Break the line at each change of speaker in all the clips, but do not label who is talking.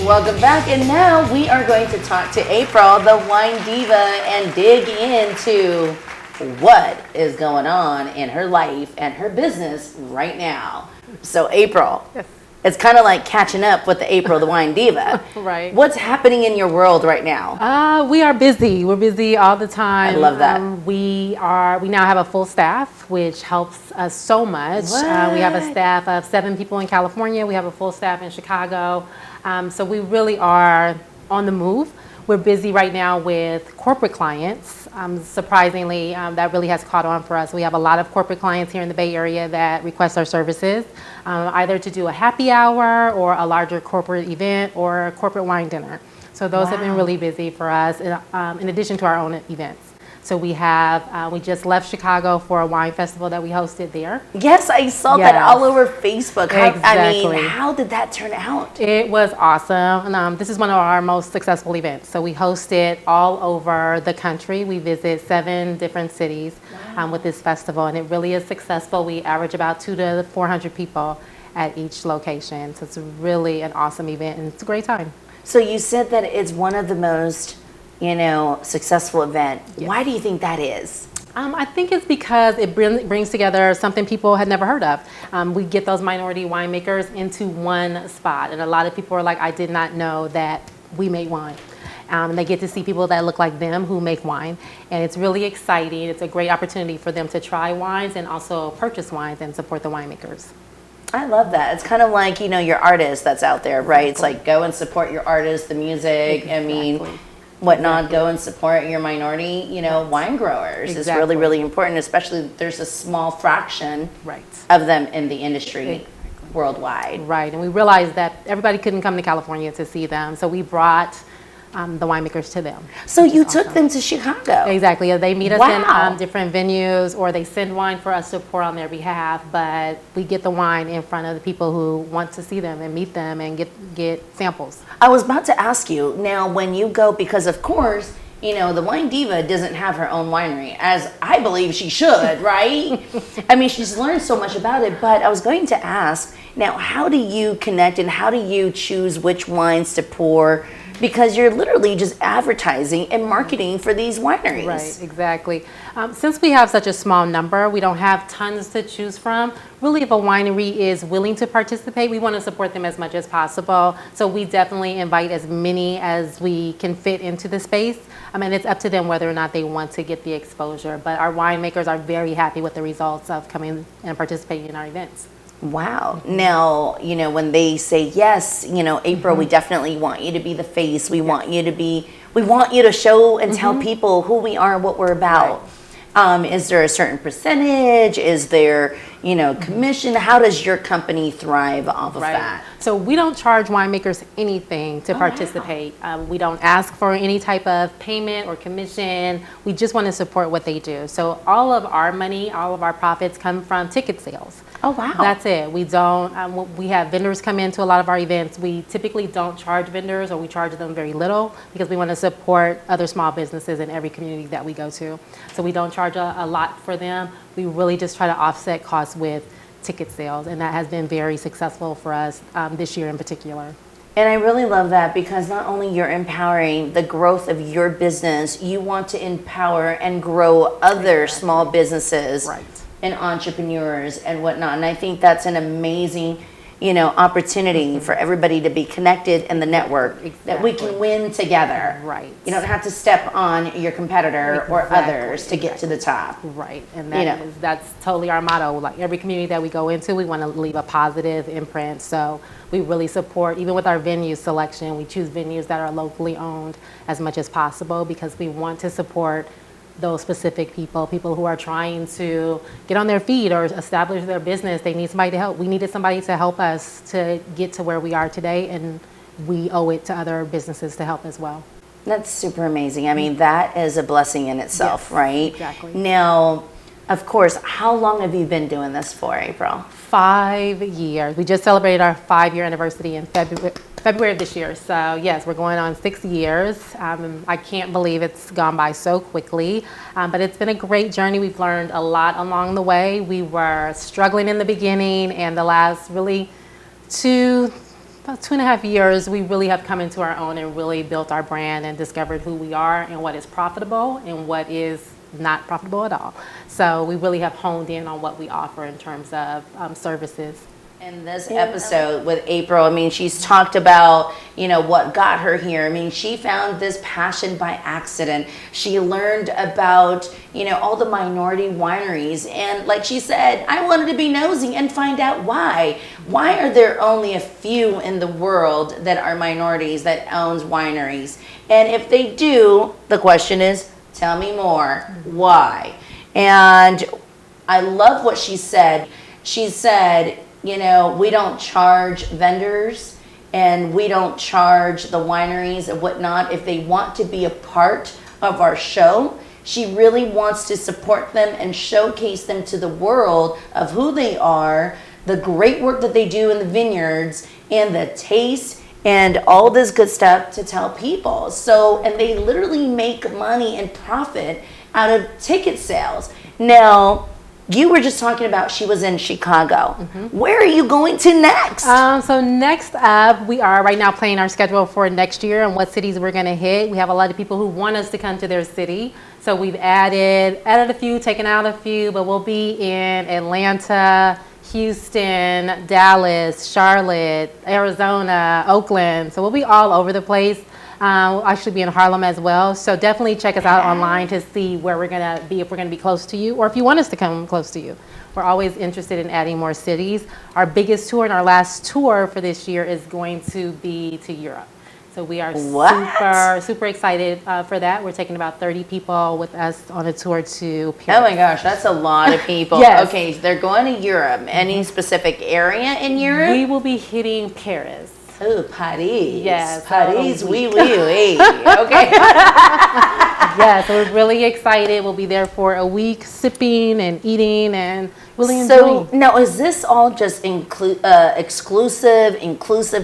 Welcome back, and now we are going to talk to April, the Wine Diva, and dig into what is going on in her life and her business right now. So April,
Yes.
It's kind of like catching up with the April, the Wine Diva.
Right.
What's happening in your world right now?
We are busy. We're busy all the time.
I love that.
We now have a full staff, which helps us so much. We have a staff of 7 people in California. We have a full staff in Chicago. So we really are on the move. We're busy right now with corporate clients. Surprisingly, that really has caught on for us. We have a lot of corporate clients here in the Bay Area that request our services, either to do a happy hour or a larger corporate event or a corporate wine dinner. So those have been really busy for us, in addition to our own events. So we just left Chicago for a wine festival that we hosted there.
Yes, I saw that all over Facebook. How did that turn out?
It was awesome. And, this is one of our most successful events. So we host it all over the country. We visit 7 different cities with this festival, and it really is successful. We average about 200 to 400 people at each location. So it's really an awesome event, and it's a great time.
So you said that it's one of the most successful event. Yes. Why do you think that is?
I think it's because it brings together something people had never heard of. We get those minority winemakers into one spot, and a lot of people are like, I did not know that we make wine. And they get to see people that look like them who make wine, and it's really exciting. It's a great opportunity for them to try wines and also purchase wines and support the winemakers.
I love that. It's kind of like, your artist that's out there, right? Exactly. It's like, go and support your artist, the music.
Exactly.
Whatnot, go and support your minority, wine growers. Exactly. Is really, really important, especially there's a small fraction of them in the industry worldwide.
Right, and we realized that everybody couldn't come to California to see them, so we brought the winemakers to them.
So you took them to Chicago?
Exactly. They meet us in different venues, or they send wine for us to pour on their behalf, but we get the wine in front of the people who want to see them and meet them and get samples.
I was about to ask you, now when you go, because of course, the Wine Diva doesn't have her own winery, as I believe she should, right? I mean, she's learned so much about it, but I was going to ask, now how do you connect and how do you choose which wines to pour? Because you're literally just advertising and marketing for these wineries.
Right, exactly. Since we have such a small number, we don't have tons to choose from. Really, if a winery is willing to participate, we want to support them as much as possible. So we definitely invite as many as we can fit into the space. And it's up to them whether or not they want to get the exposure. But our winemakers are very happy with the results of coming and participating in our events.
Wow. Now, when they say yes, April, we definitely want you to be the face. We want you to show and tell people who we are, what we're about. Right. Is there a certain percentage? Is there, commission? How does your company thrive off of that?
So we don't charge winemakers anything to participate. We don't ask for any type of payment or commission. We just want to support what they do. So all of our money, all of our profits come from ticket sales.
Oh, wow.
That's it. We don't, we have vendors come into a lot of our events. We typically don't charge vendors, or we charge them very little, because we want to support other small businesses in every community that we go to. So we don't charge a lot for them. We really just try to offset costs with ticket sales, and that has been very successful for us this year in particular.
And I really love that, because not only you're empowering the growth of your business, you want to empower and grow other small businesses.
Right.
And entrepreneurs and whatnot. And I think that's an amazing, opportunity for everybody to be connected in the network, that we can win together.
Right.
You don't have to step on your competitor or others to get to the top.
Right. And that's totally our motto. Like every community that we go into, we want to leave a positive imprint. So we really support, even with our venue selection, we choose venues that are locally owned as much as possible, because we want to support those specific people who are trying to get on their feet or establish their business. They need somebody to help. We needed somebody to help us to get to where we are today, and we owe it to other businesses to help as well.
That's super amazing. I mean, that is a blessing in itself, right?
Exactly.
Now, of course, how long have you been doing this for, April?
5 years. We just celebrated our 5-year anniversary in February of this year. So yes, we're going on 6 years. I can't believe it's gone by so quickly, but it's been a great journey. We've learned a lot along the way. We were struggling in the beginning, and the last really 2 about 2.5 years, we really have come into our own and really built our brand and discovered who we are and what is profitable and what is not profitable at all. So we really have honed in on what we offer in terms of services.
In this episode with April, I mean, she's talked about, what got her here. I mean, she found this passion by accident. She learned about, all the minority wineries. And like she said, I wanted to be nosy and find out why. Why are there only a few in the world that are minorities that owns wineries? And if they do, the question is, tell me more. Why? And I love what she said. She said, we don't charge vendors and we don't charge the wineries and whatnot if they want to be a part of our show. She really wants to support them and showcase them to the world of who they are, the great work that they do in the vineyards, and the taste and all this good stuff to tell people. So, and they literally make money and profit out of ticket sales. Now, you were just talking about she was in Chicago. Mm-hmm. Where are you going to next?
So next up, we are right now planning our schedule for next year and what cities we're going to hit. We have a lot of people who want us to come to their city. So we've added a few, taken out a few, but we'll be in Atlanta, Houston, Dallas, Charlotte, Arizona, Oakland. So we'll be all over the place. We'll actually be in Harlem as well. So definitely check us out online to see where we're going to be, if we're going to be close to you, or if you want us to come close to you. We're always interested in adding more cities. Our biggest tour and our last tour for this year is going to be to Europe. So we are super excited for that. We're taking about 30 people with us on a tour to Paris.
Oh my gosh, that's a lot of people.
Yes.
Okay, so they're going to Europe. Any specific area in Europe?
We will be hitting Paris.
Oh, Paris.
Yes.
Paris, oui, okay.
Yeah, so we're really excited. We'll be there for a week, sipping and eating and really
So
enjoying.
now, is this all just inclusive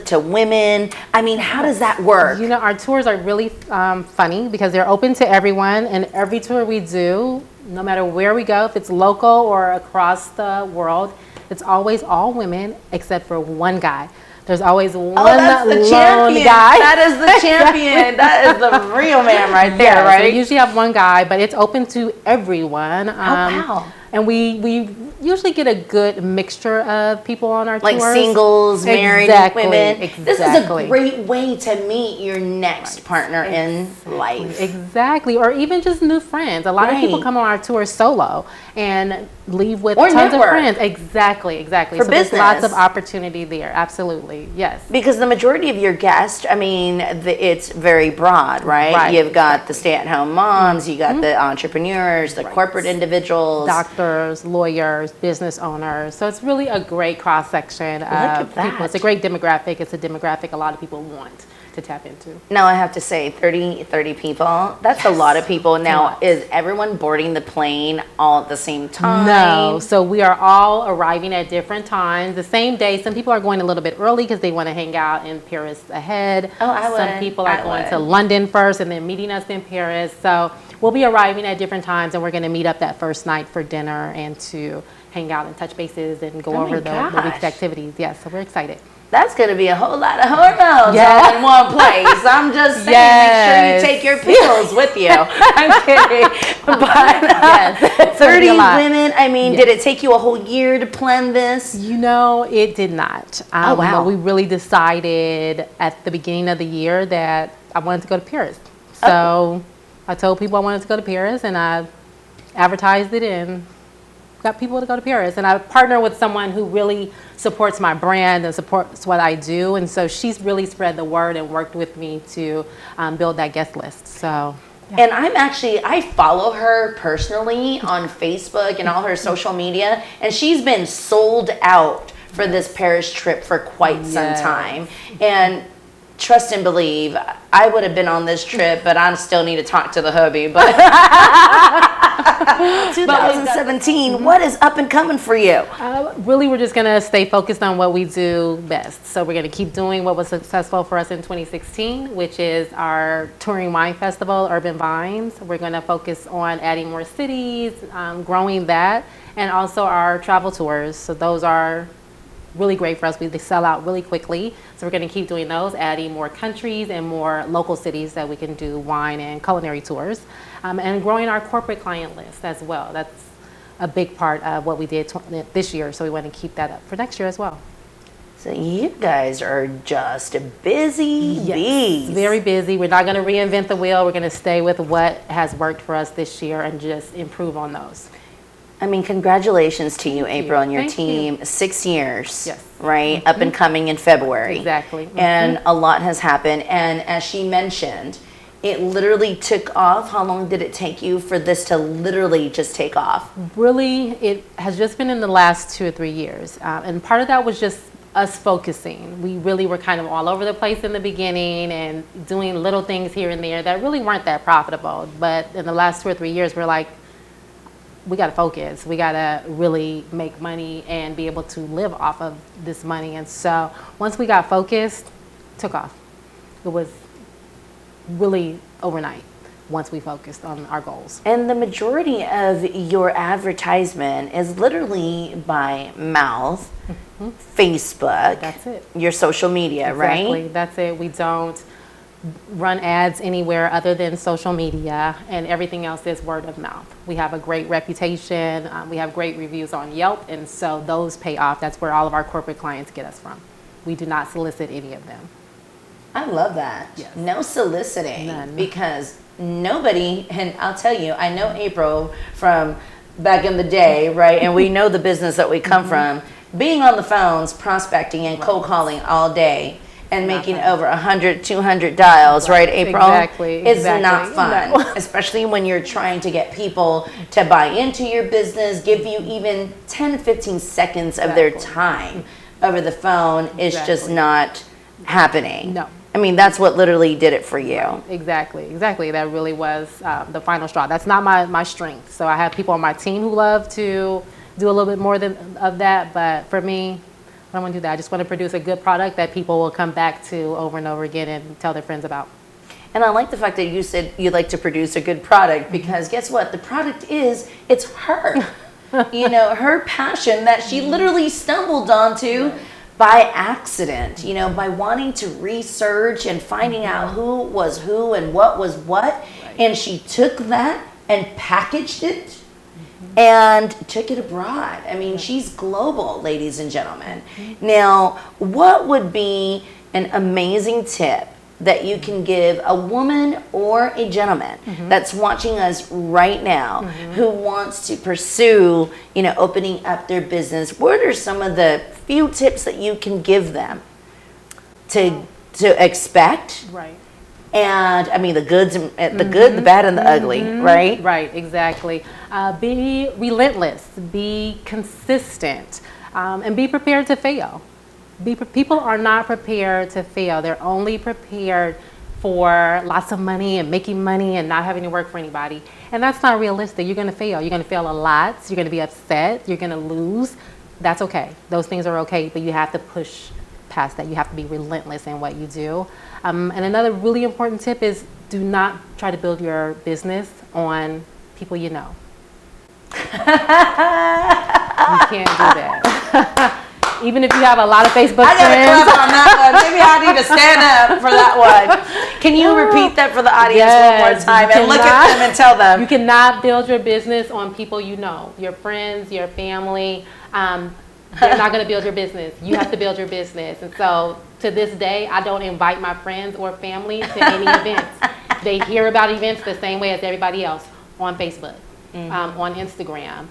to women? I mean, how does that work?
Our tours are really funny because they're open to everyone, and every tour we do, no matter where we go, if it's local or across the world, it's always all women except for one guy. There's always one
that's the
lone
champion.
guy.
That is the champion. That is the real man right there,
Yeah,
right?
So we usually have one guy, but it's open to everyone.
Wow.
And we usually get a good mixture of people on our
Like
tours.
singles, married women.
Exactly.
This is a great way to meet your next partner in life.
Exactly. Or even just new friends. A lot of people come on our tour solo and leave with tons
network.
of friends. Exactly.
For
so
business.
there's lots of opportunity there. Absolutely. Yes.
Because the majority of your guests, I mean, it's very broad, right? You've got the stay-at-home moms, you got the entrepreneurs, the corporate individuals.
Doctors, lawyers, business owners. So it's really a great cross-section of people. It's a great demographic. It's a demographic a lot of people want to tap into.
Now, I have to say, 30 people, that's a lot of people. Now, is everyone boarding the plane all at the same time?
No. So we are all arriving at different times, the same day. Some people are going a little bit early because they want to hang out in Paris ahead. Some people are going to London first and then meeting us in Paris. So we'll be arriving at different times, and we're going to meet up that first night for dinner and to hang out and touch bases and go over the week's activities. Yes, so we're excited.
That's going to be a whole lot of hormones all in one place. I'm just saying, make sure you take your pills with you. I'm kidding. But 30 women, I mean, did it take you a whole year to plan this?
It did not.
Wow.
We really decided at the beginning of the year that I wanted to go to Paris. So I told people I wanted to go to Paris, and I advertised it and got people to go to Paris. And I partner with someone who really supports my brand and supports what I do. And so she's really spread the word and worked with me to build that guest list. So. Yeah.
And I follow her personally on Facebook and all her social media, and she's been sold out for this Paris trip for quite some time. And trust and believe, I would have been on this trip, but I still need to talk to the hubby. But 2017, what is up and coming for you?
Really, we're just going to stay focused on what we do best. So we're going to keep doing what was successful for us in 2016, which is our touring wine festival, Urban Vines. We're going to focus on adding more cities, growing that, and also our travel tours. So those are really great for us. They sell out really quickly. So we're going to keep doing those, adding more countries and more local cities that we can do wine and culinary tours, and growing our corporate client list as well. That's a big part of what we did this year. So we want to keep that up for next year as well.
So you guys are just busy bees.
Very busy. We're not going to reinvent the wheel. We're going to stay with what has worked for us this year and just improve on those.
I mean, congratulations to you, April, and your
Thank
team.
you.
6 years,
Yes.
right? Up and coming in February.
Exactly.
And a lot has happened. And as she mentioned, it literally took off. How long did it take you for this to literally just take off?
Really, it has just been in the last 2 or 3 years. And part of that was just us focusing. We really were kind of all over the place in the beginning and doing little things here and there that really weren't that profitable. But in the last 2 or 3 years, we're like, we got to focus. We got to really make money and be able to live off of this money. And so once we got focused, took off. It was really overnight once we focused on our goals.
And the majority of your advertisement is literally by mouth, Facebook.
That's it.
Your social media,
Exactly.
right?
That's it. We don't run ads anywhere other than social media, and everything else is word of mouth. We have a great reputation. We have great reviews on Yelp, and so those pay off. That's where all of our corporate clients get us from. We do not solicit any of them.
I love that.
Yes.
No soliciting.
None.
Because nobody, and I'll tell you, I know April from back in the day, right? And we know the business that we come from. Being on the phones, prospecting and cold calling all day and making over 100, 200 dials, right, April?
Exactly.
It's not fun,
No.
especially when you're trying to get people to buy into your business, give you even 10 to 15 seconds of their
Exactly.
time over the phone. It's just
Exactly.
not happening.
No.
I mean, that's what literally did it for you.
Exactly. That really was the final straw. That's not my strength. So I have people on my team who love to do a little bit more of that, but for me, I don't want to do that. I just want to produce a good product that people will come back to over and over again and tell their friends about.
And I like the fact that you said you like to produce a good product, because guess what? The product it's her. You know, her passion that she literally stumbled onto by accident, you know, by wanting to research and finding out who was who and what was what. And she took that and packaged it and took it abroad. I mean, she's global, ladies and gentlemen. Now, what would be an amazing tip that you can give a woman or a gentleman that's watching us right now who wants to pursue, you know, opening up their business? What are some of the few tips that you can give them to expect?
Right.
And I mean, the good, the bad, and the ugly, right?
Right, exactly. Be relentless, be consistent, and be prepared to fail. People are not prepared to fail. They're only prepared for lots of money and making money and not having to work for anybody. And that's not realistic. You're going to fail. You're going to fail a lot. You're going to be upset. You're going to lose. That's okay. Those things are okay, but you have to push past that. You have to be relentless in what you do. And another really important tip is do not try to build your business on people you know. You can't do that. Even if you have a lot of Facebook
I got
friends.
to clap on that one. Maybe I need to stand up for that one. Can you repeat that for the audience one more
Yes,
time
you
and look at them and tell them?
You cannot build your business on people you know, your friends, your family. They're not going to build your business. You have to build your business. And so to this day, I don't invite my friends or family to any events. They hear about events the same way as everybody else on Facebook, on Instagram.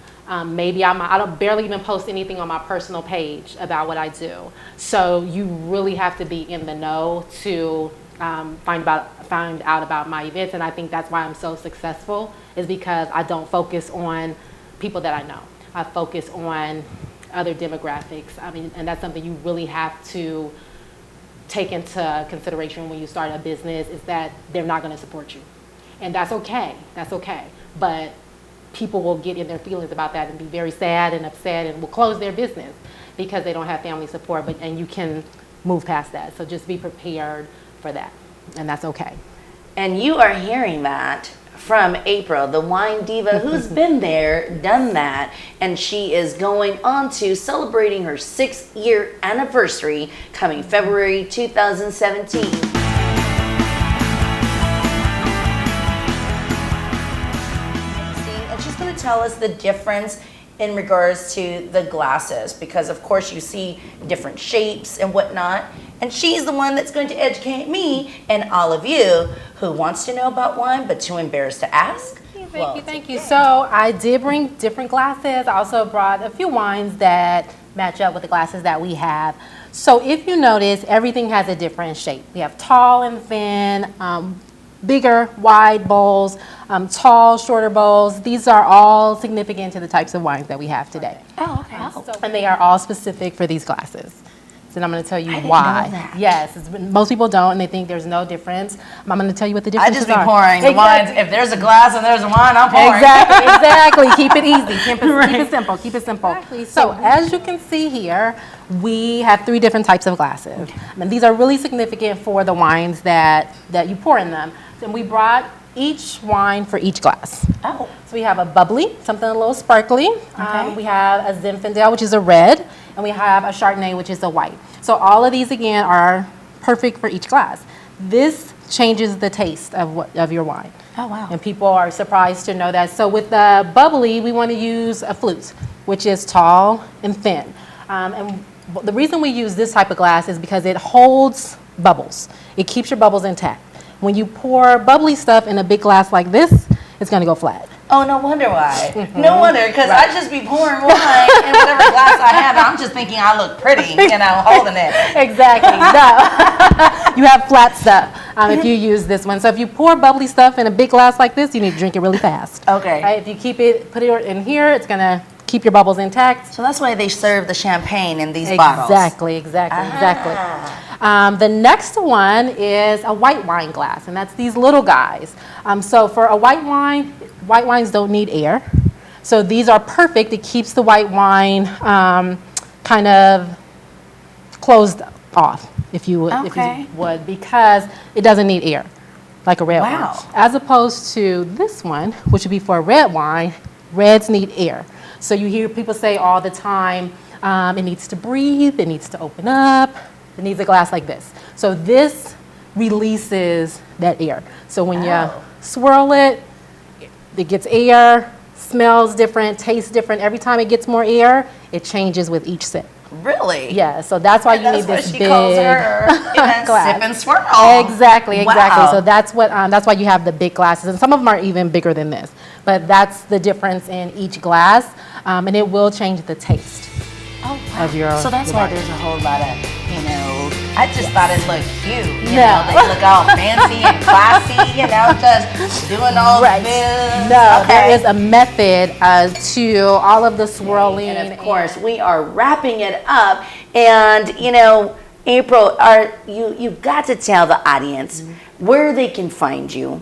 Maybe I don't barely even post anything on my personal page about what I do. So you really have to be in the know to find out about my events. And I think that's why I'm so successful, is because I don't focus on people that I know. I focus on other demographics. I mean, and that's something you really have to take into consideration when you start a business, is that they're not going to support you. And that's okay. That's okay. But people will get in their feelings about that and be very sad and upset and will close their business because they don't have family support. And you can move past that. So just be prepared for that. And that's okay.
And you are hearing that from April, the Wine Diva, who's been there, done that, and she is going on to celebrating her 6th-year anniversary coming February 2017. And she's going to tell us the difference in regards to the glasses, because of course you see different shapes and whatnot, and she's the one that's going to educate me and all of you who wants to know about wine but too embarrassed to ask.
Thank you. So I did bring different glasses. I also brought a few wines that match up with the glasses that we have. So if you notice, everything has a different shape. We have tall and thin, bigger, wide bowls, tall, shorter bowls. These are all significant to the types of wines that we have today.
Oh, okay.
And they are all specific for these glasses. So I'm going to tell you why.
Know that.
Yes, most people don't, and they think there's no difference. I'm going to tell you what the differences are.
I just be pouring the wines. If there's a glass and there's a wine, I'm pouring.
Exactly. Keep it easy. Keep it simple. Keep it simple. Exactly. So as you can see here, we have 3 different types of glasses. And these are really significant for the wines that you pour in them. And we brought each wine for each glass.
Oh.
So we have a bubbly, something a little sparkly.
Okay.
We have a Zinfandel, which is a red, and we have a Chardonnay, which is a white. So all of these, again, are perfect for each glass. This changes the taste of your wine.
Oh, wow.
And people are surprised to know that. So with the bubbly, we want to use a flute, which is tall and thin. And the reason we use this type of glass is because it holds bubbles. It keeps your bubbles intact. When you pour bubbly stuff in a big glass like this, it's going to go flat.
Oh, no wonder why. No wonder, because I just be pouring wine in whatever glass I have, and I'm just thinking I look pretty, holding it.
Exactly. No. You have flat stuff if you use this one. So if you pour bubbly stuff in a big glass like this, you need to drink it really fast.
Okay.
Right? If you put it in here, it's going to keep your bubbles intact.
So that's why they serve the champagne in these bottles.
Exactly. The next one is a white wine glass, and that's these little guys. So for a white wines don't need air. So these are perfect. It keeps the white wine kind of closed off, if you would, because it doesn't need air, like a red wine. As opposed to this one, which would be for a red wine, reds need air. So you hear people say all the time, it needs to breathe, it needs to open up, it needs a glass like this. So this releases that air. So when you swirl it, it gets air, smells different, tastes different. Every time it gets more air, it changes with each sip.
Really?
Yeah, so that's why you need this big
calls her glass. Sip and swirl.
Exactly. So that's why you have the big glasses, and some of them are even bigger than this. But that's the difference in each glass, and it will change the taste of your.
So that's why there's a whole lot of, I just thought it looked cute. They look all fancy and classy, just doing all this.
No, there is a method to all of the swirling.
And of course, we are wrapping it up. And, April, you've got to tell the audience where they can find you.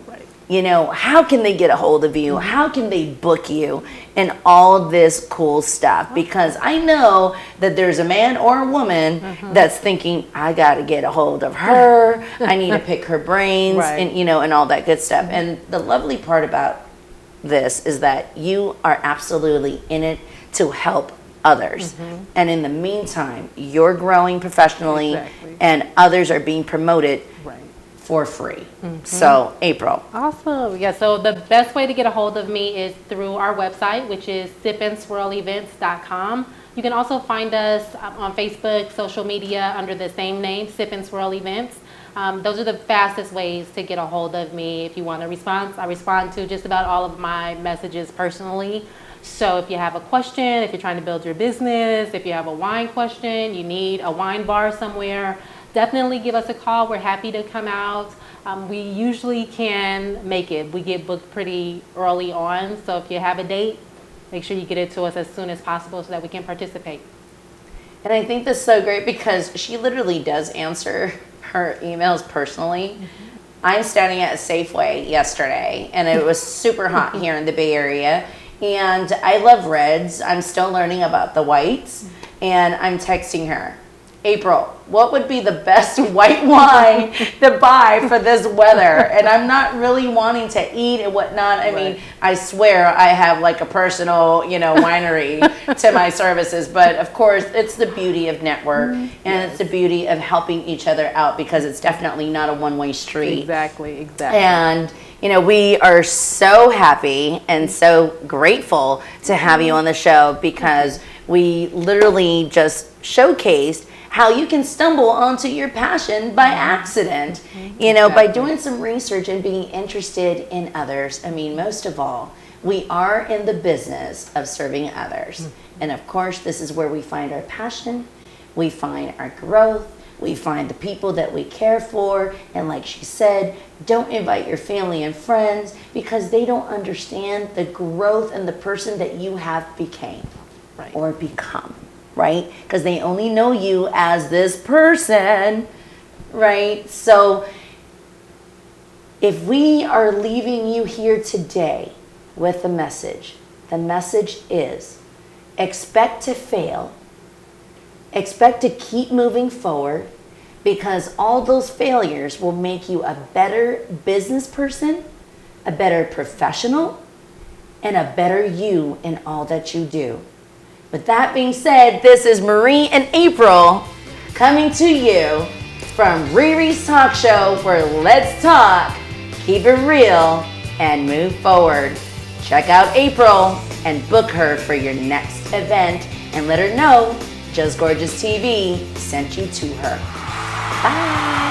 How can they get a hold of you? How can they book you and all this cool stuff? Because I know that there's a man or a woman that's thinking, I got to get a hold of her. I need to pick her brains and, and all that good stuff. And the lovely part about this is that you are absolutely in it to help others. And in the meantime, you're growing professionally and others are being promoted for free. So, April.
Awesome. Yeah, so the best way to get a hold of me is through our website, which is sipandswirlevents.com. You can also find us on Facebook, social media under the same name, Sip and Swirl Events. Those are the fastest ways to get a hold of me. If you want a response, I respond to just about all of my messages personally. So if you have a question, if you're trying to build your business, if you have a wine question, you need a wine bar somewhere, definitely give us a call. We're happy to come out. We usually can make it. We get booked pretty early on. So if you have a date, make sure you get it to us as soon as possible so that we can participate.
And I think this is so great because she literally does answer her emails personally. I'm standing at a Safeway yesterday and it was super hot here in the Bay Area. And I love reds. I'm still learning about the whites. And I'm texting her. April, what would be the best white wine to buy for this weather? And I'm not really wanting to eat and whatnot. I mean, I swear I have like a personal, winery to my services. But of course, it's the beauty of network, and it's the beauty of helping each other out, because it's definitely not a one-way street.
Exactly.
And we are so happy and so grateful to have you on the show, because we literally just showcased how you can stumble onto your passion by accident, by doing some research and being interested in others. I mean, most of all, we are in the business of serving others. And of course, this is where we find our passion, we find our growth, we find the people that we care for. And like she said, don't invite your family and friends, because they don't understand the growth and the person that you have became or become. Right? Because they only know you as this person, right? So if we are leaving you here today with a message, the message is expect to fail, expect to keep moving forward, because all those failures will make you a better business person, a better professional, and a better you in all that you do. With that being said, this is Marie and April coming to you from Riri's Talk Show, where let's talk, keep it real, and move forward. Check out April and book her for your next event, and let her know Just Gorgeous TV sent you to her. Bye.